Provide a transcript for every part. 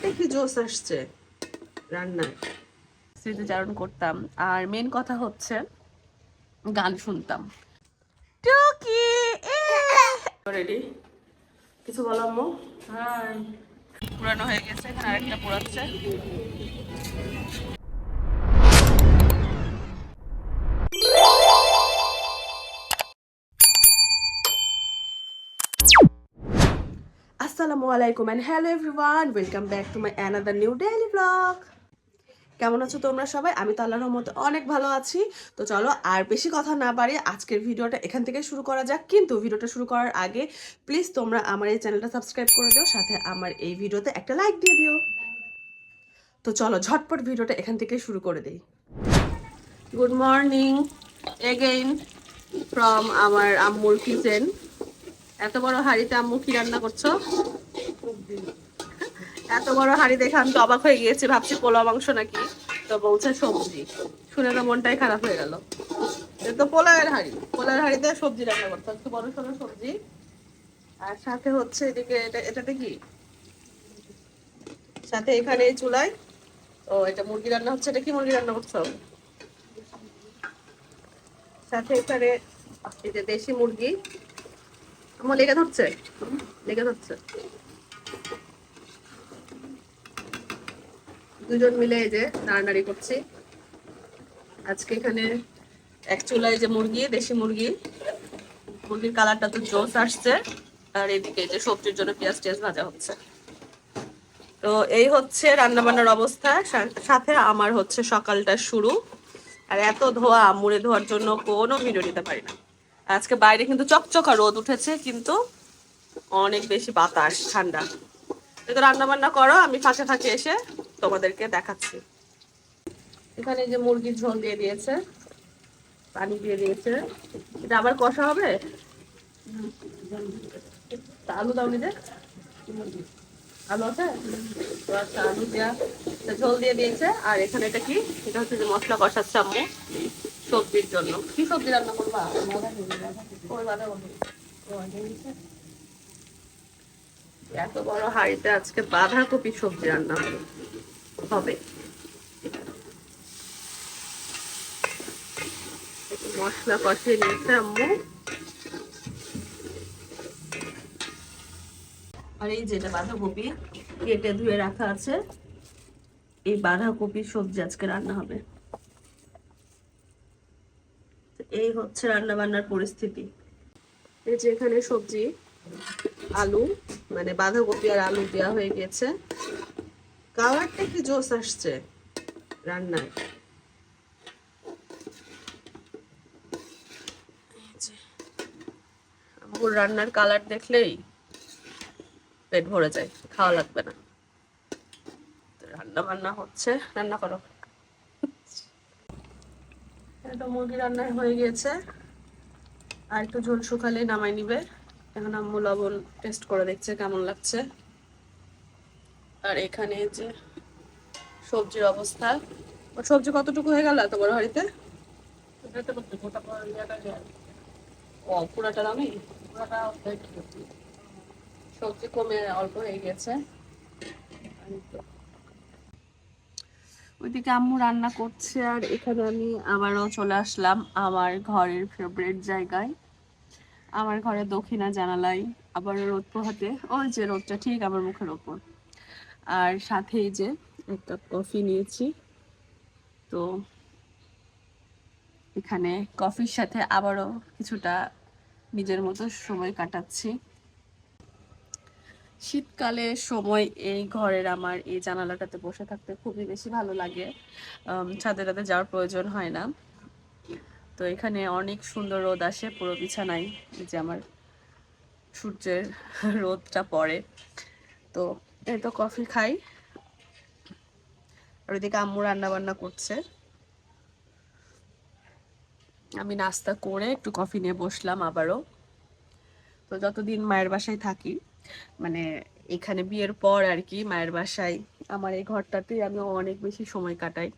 কালারটা কি জোস আসছে রান্নায়। স্মৃতিচারণ করতাম আর মেন কথা হচ্ছে গান শুনতাম। টুকি রেডি কিছু বলো আম্মু? হাই। পুরানো হয়ে গেছে, এখানে আরেকটা পুরাচ্ছে। আসসালামু আলাইকুম and hello everyone, welcome back to my another new daily blog. কেমন আছো তোমরা সবাই? আমি তো আল্লাহর রহমতে অনেক ভালো আছি। তো চলো আর বেশি কথা না বাড়িয়ে আজকের ভিডিওটা এখান থেকে শুরু করা যাক। কিন্তু ভিডিওটা শুরু করার আগে প্লিজ তোমরা আমার এই চ্যানেলটা সাবস্ক্রাইব করে দিও, সাথে আমার এই ভিডিওতে একটা লাইক দিয়ে দিও। তো চলো ঝটপট ভিডিওটা এখান থেকে শুরু করে দিই। গুড মর্নিং এগেইন ফ্রম আমার আম্মুর কিচেন। এত বড় হাঁড়িতে আম্মু কি রান্না করছো? এত বড় হাঁড়ি দেখে আমি তো অবাক হয়ে গিয়েছি, ভাবছি পোলাও মাংস নাকি, তো বলছে সবজি। শুনে তো মনটাই খারাপ হয়ে গেল। তো পোলাওয়ের হাঁড়ি, পোলাওয়ের হাঁড়িতে সবজি রান্না করতে একটু বড় সড়ো সবজি। আর সাথে হচ্ছে এদিকে এটাতে কি সাথে এখানে এই চুলায় ও এটা মুরগি রান্না হচ্ছে। এটা কি মুরগি রান্না করছো? সাথে এখানে এই যে দেশি মুরগি। আমার লেগে ধরছে, লেগে ধরছে। দুজন মিলে এই যে নাড়ানাড়ি করছি আজকে এখানে। এক চুলায় যে মুরগি, দেশি মুরগি, মুরগির কালারটা তো জোস আসছে। আর এদিকে যে সবজির জন্য পেঁয়াজ টিয়াজ ভাজা হচ্ছে। তো এই হচ্ছে রান্না বান্নার অবস্থা, সাথে আমার হচ্ছে সকালটা শুরু। আর এত ধোয়া, মুড়ে ধোয়ার জন্য কোনো ভিডিও নিতে পারি না। আজকে বাইরে কিন্তু চকচকা রোদ উঠেছে, কিন্তু অনেক বেশি বাতাস, ঠান্ডা। তো রান্না বান্না করো, আমি ফাঁকে ফাঁকে এসে তোমাদেরকে দেখাচ্ছি। এখানে যে মুরগির ঝোল দিয়ে দিয়েছে, পানি দিয়ে দিয়েছে। এটা আবার কষা হবে। আলু দাও নিজে, আলু আছে তো? আচ্ছা, আলু দেওয়া ঝোল দিয়ে দিয়েছে। আর এখানে এটা কি, এটা হচ্ছে যে মশলা কষাচ্ছে আম্মু সবজির জন্য। কি সবজি রান্না করবা? এত বড় হাঁড়িতে আজকে বাঁধাকপি সবজি রান্না হবে। মশলা কষিয়ে নিয়েছে আম্মু। আর এই যেটা বাঁধাকপি কেটে ধুয়ে রাখা আছে, এই বাঁধাকপির সবজি আজকে রান্না হবে। এই হচ্ছে রান্না বান্নার পরিস্থিতি। এই যে এখানে সবজি, আলু মানে বাঁধাকপি আর আলু দেওয়া হয়ে গেছে। কালারটা কি জোস আসছে রান্নায়। আমার রান্নার কালার দেখলেই পেট ভরে যায়, খাওয়া লাগবে না। রান্না বান্না হচ্ছে, রান্না করো। এটা মুরগি রান্না হয়ে গেছে, আর একটু ঝোল শুকালে নামাই নিবে। এখন আম্মু লবণ টেস্ট করে দেখছে কেমন লাগছে। আর এখানে যে সবজির অবস্থা, সবজি কতটুকু হয়ে গেল এত বড় হাঁড়িতে? ও পুরাটা দামি, সবজি কমে অল্প হয়ে গেছে। ওইদিকে আম্মু রান্না করছে, আর এখানে আমি আবারও চলে আসলাম আমার ঘরের ফেভারিট জায়গায়। আমার ঘরে দক্ষিণা জানালাই আবার রোদ পোহাতে, ওই যে রোদটা ঠিক আমার মুখের ওপর। আর সাথে এই যে একটা কফি নিয়েছি। তো এখানে কফির সাথে আবারও কিছুটা নিজের মতো সময় কাটাচ্ছি। শীতকালে সময় এই ঘরের আমার এই জানালাটাতে বসে থাকতে খুবই বেশি ভালো লাগে। ছাদে টাদে যাওয়ার প্রয়োজন হয় না। তো এখানে অনেক সুন্দর রোদ আসে পুরো বিছানায়, যে আমার সূর্যের রোদটা পড়ে। তো এই তো কফি খাই, আর ওইদিকে আম্মু রান্না বান্না করছে। আমি নাস্তা করে একটু কফি নিয়ে বসলাম আবারও। তো যতদিন মায়ের বাসায় থাকি, মানে এখানে বিয়ের পর আর কি, মায়ের বাসায় আমার এই ঘরটাতেই আমি অনেক বেশি সময় কাটাই।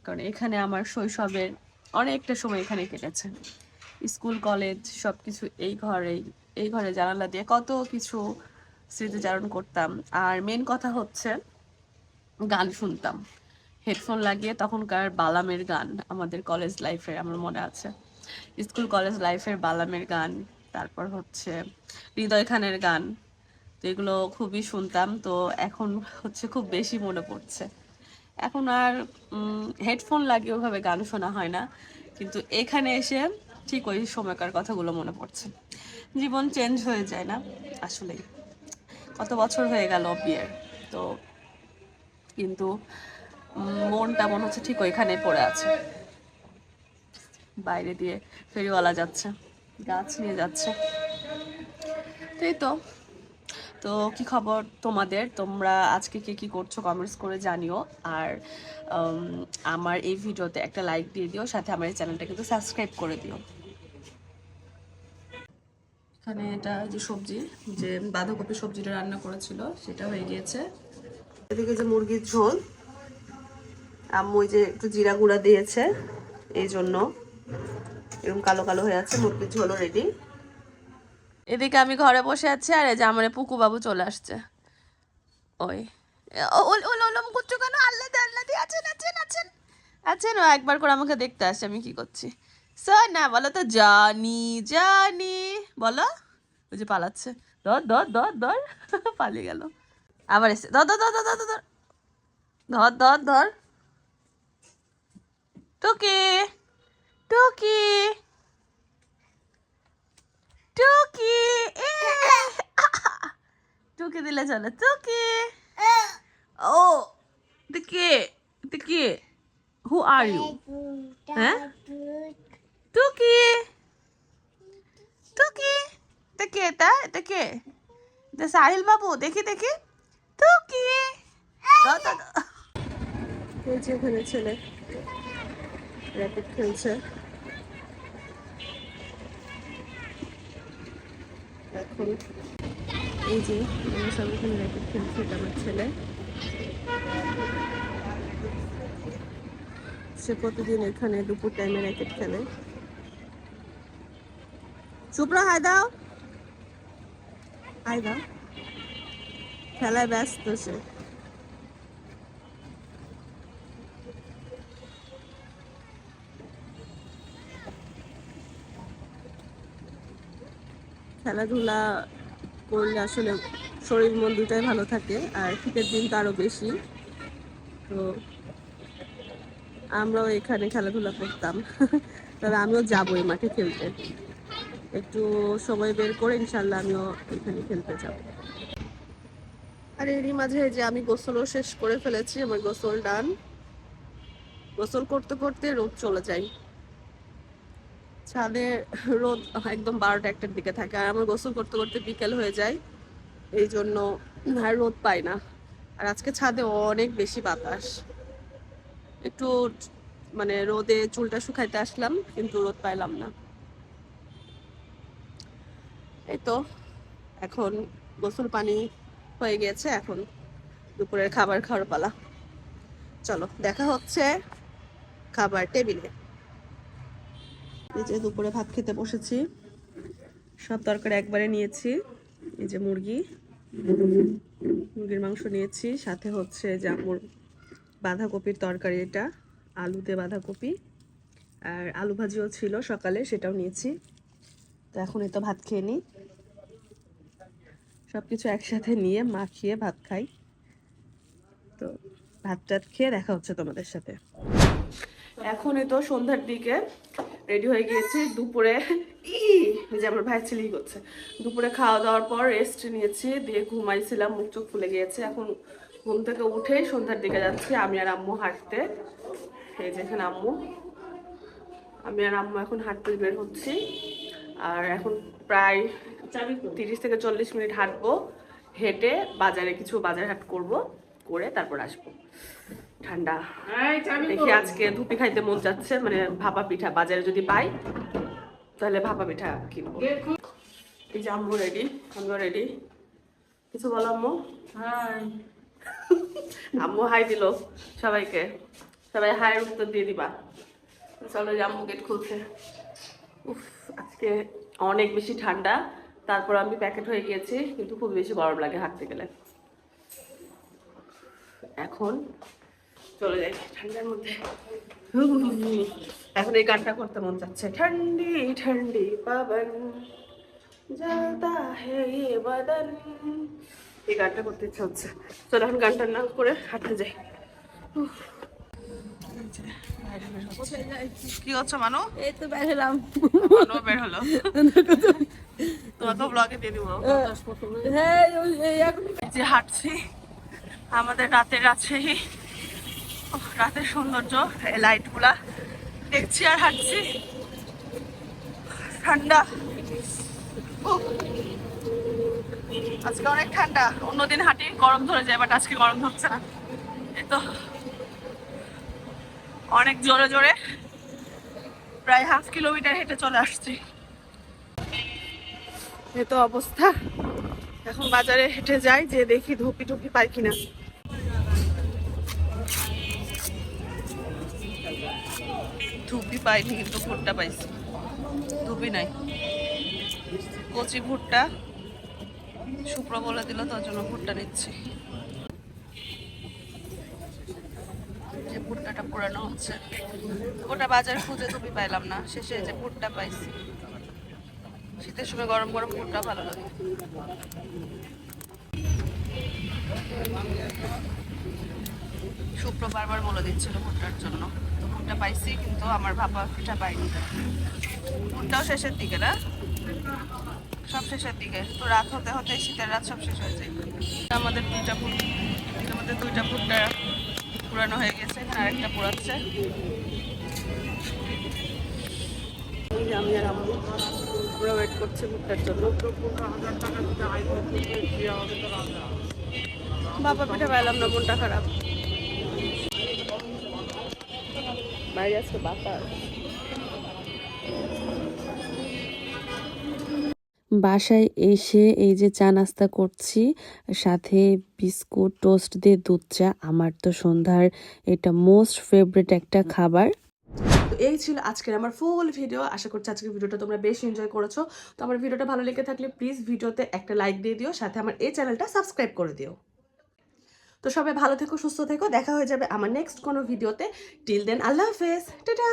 কারণ এখানে আমার শৈশবের অনেকটা সময় এখানে কেটেছে। স্কুল কলেজ সবকিছু এই ঘরে জানালা দিয়ে কত কিছু স্মৃতিচারণ করতাম। আর মেন কথা হচ্ছে গান শুনতাম হেডফোন লাগিয়ে, তখনকার বালামের গান, আমাদের কলেজ লাইফের আমার মনে আছে, স্কুল কলেজ লাইফের বালামের গান, তারপর হচ্ছে হৃদয় খানের গান, তো এগুলো খুবই শুনতাম। তো এখন হচ্ছে খুব বেশি মনে পড়ছে। এখন আর হেডফোন লাগিয়ে ওভাবে গান শোনা হয় না, কিন্তু এখানে এসে ঠিক ওই সময়কার কথাগুলো মনে পড়ছে। জীবন চেঞ্জ হয়ে যায় না আসলেই। কত বছর হয়ে গেল বিয়ের, তো কিন্তু মনটা মনে হচ্ছে ঠিক ওইখানে পড়ে আছে। বাইরে দিয়ে ফেরিওয়ালা যাচ্ছে, গাছ নিয়ে যাচ্ছে। তাই তো। তো কি খবর তোমাদের? তোমরা আজকে কে কি করছো কমেন্টস করে জানিও। আর আমার এই ভিডিওতে একটা লাইক দিয়ে দিও, সাথে আমার এই চ্যানেলটা কিন্তু সাবস্ক্রাইব করে দিও। এখানে এটা যে সবজি, যে বাঁধাকপি সবজিটা রান্না করেছিল সেটা হয়ে গিয়েছে। এদিকে যে মুরগির ঝোল, আম্মু যে একটু জিরা গুঁড়া দিয়েছে, এই জন্য এরকম কালো কালো হয়ে আছে। মুরগির ঝোলও রেডি। এদিকে আমি ঘরে বসে আছি, আর এই যে আমার পুকু বাবু চলে আসছে। ওই ওলম করছো কেন? আল্লাহ আল্লাহ আছেন আছেন আছেন আছেন। ও একবার করে আমাকে দেখতে আসে আমি কি করছি। স্যার না বলো তো, জানি জানি বলো। ওই যে পালাচ্ছে, ধর ধর ধর ধর পালিয়ে গেল। আবার এসে ধর ধর ধর ধর ধর ধর ধর ধর ধর। টুকি টুকি টুকি, টুকি দিলে চলে। টুকি, ও টুকি টুকি, হু আর ইউ? হ্যাঁ টুকি টুকি, এটা কে? এটা কে? এটা সাহিল বাবু। দেখি দেখি টুকি। এই যে ওখানে ছেলে র্যাকেট খেলছে। এখন এই যে আমরা সব এখানে র্যাকেট খেলছি, এটা আমার ছেলে। সে প্রতিদিন এখানে দুপুর টাইমে র্যাকেট খেলে। শুভ্রা হাই দাও, হাই দাও। খেলায় ব্যস্ত সে। খেলাধুলা করলে আসলে শরীর মন দুটাই ভালো থাকে, আর শীতের দিন তো আরো বেশি। তো আমরাও এখানে খেলাধুলা করতাম। তবে আমিও যাবো এই মাঠে খেলতে, একটু সময় বের করে ইনশাল্লাহ আমিও এখানে খেলতে যাব। আর এরই মাঝে যে আমি গোসলও শেষ করে ফেলেছি, আমার গোসল ডান। গোসল করতে করতে রোদ চলে যায়, ছাদে রোদ একদম 12টা-1টার দিকে থাকে, আর আমার গোসল করতে করতে বিকেল হয়ে যায়, এই জন্য আর রোদ পাই না। আর আজকে ছাদে অনেক বেশি বাতাস, একটু মানে রোদে চুলটা শুকাইতে আসলাম, কিন্তু রোদ পাইলাম না। এই তো এখন গোসল পানি হয়ে গেছে, এখন দুপুরের খাবার খাওয়ার পালা। চলো দেখা হচ্ছে খাবার টেবিলে। এই যে দুপুরে ভাত খেতে বসেছি, সব তরকারি একবারে নিয়েছি। এই যে মুরগির মাংস নিয়েছি, সাথে হচ্ছে যে আমার বাঁধাকপির তরকারি, এটা আলুতে বাঁধাকপি, আর আলু ভাজিও ছিল সকালে, সেটাও নিয়েছি। তো এখন এই তো ভাত খেয়ে নিই, সবকিছু একসাথে নিয়ে মাখিয়ে ভাত খাই। তো ভাত টাত খেয়ে দেখা হচ্ছে তোমাদের সাথে। এখন এই তো সন্ধ্যার দিকে রেডি হয়ে গিয়েছি। দুপুরে যে আমার ভাই ছেলেই করছে, দুপুরে খাওয়া দাওয়ার পর রেস্ট নিয়েছি, দিয়ে ঘুমাইছিলাম, মুখ চোখ ফুলে গিয়েছে। এখন ঘুম থেকে উঠে সন্ধ্যার দিকে যাচ্ছি আমি আর আম্মু হাঁটতে। এই যেখানে আম্মু, আমি আর আম্মু এখন হাঁটতে বের হচ্ছি। আর এখন প্রায় 30 থেকে 40 মিনিট হাঁটবো, হেঁটে বাজারে কিছু বাজার হাট করব, করে তারপর আসবো। ঠান্ডা দেখি, আজকে ধুপি খাইতে মন যাচ্ছে, মানে ভাপা পিঠা বাজারে যদি পাই তাহলে ভাপা পিঠা কিনবো। এই যে আম্মু রেডি, আমিও রেডি। কিছু বলো আম্মু? আম্মু হাই দিল সবাইকে, সবাই হাইয়ের উত্তর দিয়ে দিবা। চলো যে আম্মু গেট খুলছে। উফ আজকে অনেক বেশি ঠান্ডা, তারপর আমি প্যাকেট হয়ে গিয়েছি, কিন্তু খুব বেশি গরম লাগে হাঁটতে গেলে। এখন চলে যাই ঠান্ডার মধ্যে। এখন এই গানটা করতে মন যাচ্ছে, ঠান্ডি ঠান্ডি পাবন জ্বলতা হে ये बदन, এই গানটা করতে ইচ্ছা হচ্ছে। চলো এখন গানটার নাম করে হাঁটতে যাই। কি হচ্ছে মানু? এই তো বের হলাম। মানু বের হলো, তোমাকে ব্লগে দিয়ে দিব। হ্যাঁ এখন যে হাঁটছি আমাদের রাতের রাজশাহী, রাতের সৌন্দর্য, এই লাইট গুলা দেখছি আর হাঁটছি। ঠান্ডা, আজকে অনেক ঠান্ডা। অন্যদিন হাঁটি গরম ধরে যায়, বাট আজকে গরম ধরছে না। এই তো অনেক জোরে জোরে প্রায় 1/2 কিলোমিটার হেঁটে চলে আসছি। এই তো অবস্থা। এখন বাজারে হেঁটে যাই, যে দেখি ধুপি টুপি পাই কিনা। ধুপি পাইনি, কিন্তু ভুট্টা পাইছি। ধুপি নাই, কচি ভুট্টা শুক্র বলে দিল, তার জন্য ভুট্টা নিচ্ছি। যে ভুট্টাটা পুরানো হচ্ছে, ওটা বাজারে খুঁজে ধুপি পাইলাম না, শেষে যে ভুট্টা পাইছি। শীতের সময় গরম গরম ভুট্টা ভালো লাগে। শুক্র বারবার বলে দিচ্ছিল ভুট্টার জন্য, তো ভুট্টা পাইছি, কিন্তু আমার ভাপা পিঠা পাইনি। ভুট্টাও শেষের দিকে না, সব শেষের দিকে। তো রাত হতে হতে শীতের রাত সব শেষ হয়ে যায়। আমাদের দুইটা ভুট্টা পুরানো হয়ে গেছে, এখানে আরেকটা পুরাচ্ছে। আমি আর আম্মু পুরো ওয়েট করছি ভুট্টার জন্য। বাবা পিঠা পাইলাম না, মনটা খারাপ। বাইরে আজকে বাতাস। বাসায় এসে এই যে চা নাস্তা করছি, সাথে বিস্কুট টোস্ট দিয়ে দুধ চা। আমার তো সন্ধ্যার এটা মোস্ট ফেভারিট একটা খাবার। তো এই ছিল আজকের আমার ফুল ভিডিও। আশা করছি আজকের ভিডিওটা তোমরা বেশ এনজয় করেছো। তো আমার ভিডিওটা ভালো লেগে থাকলে প্লিজ ভিডিওতে একটা লাইক দিয়ে দিও, সাথে আমার এই চ্যানেলটা সাবস্ক্রাইব করে দিও। তো সবাই ভালো থেকো, সুস্থ থেকো, দেখা হয়ে যাবে আমার নেক্সট কোনো ভিডিওতে। টিল দেন আল্লাহ হাফেজ, টাটা।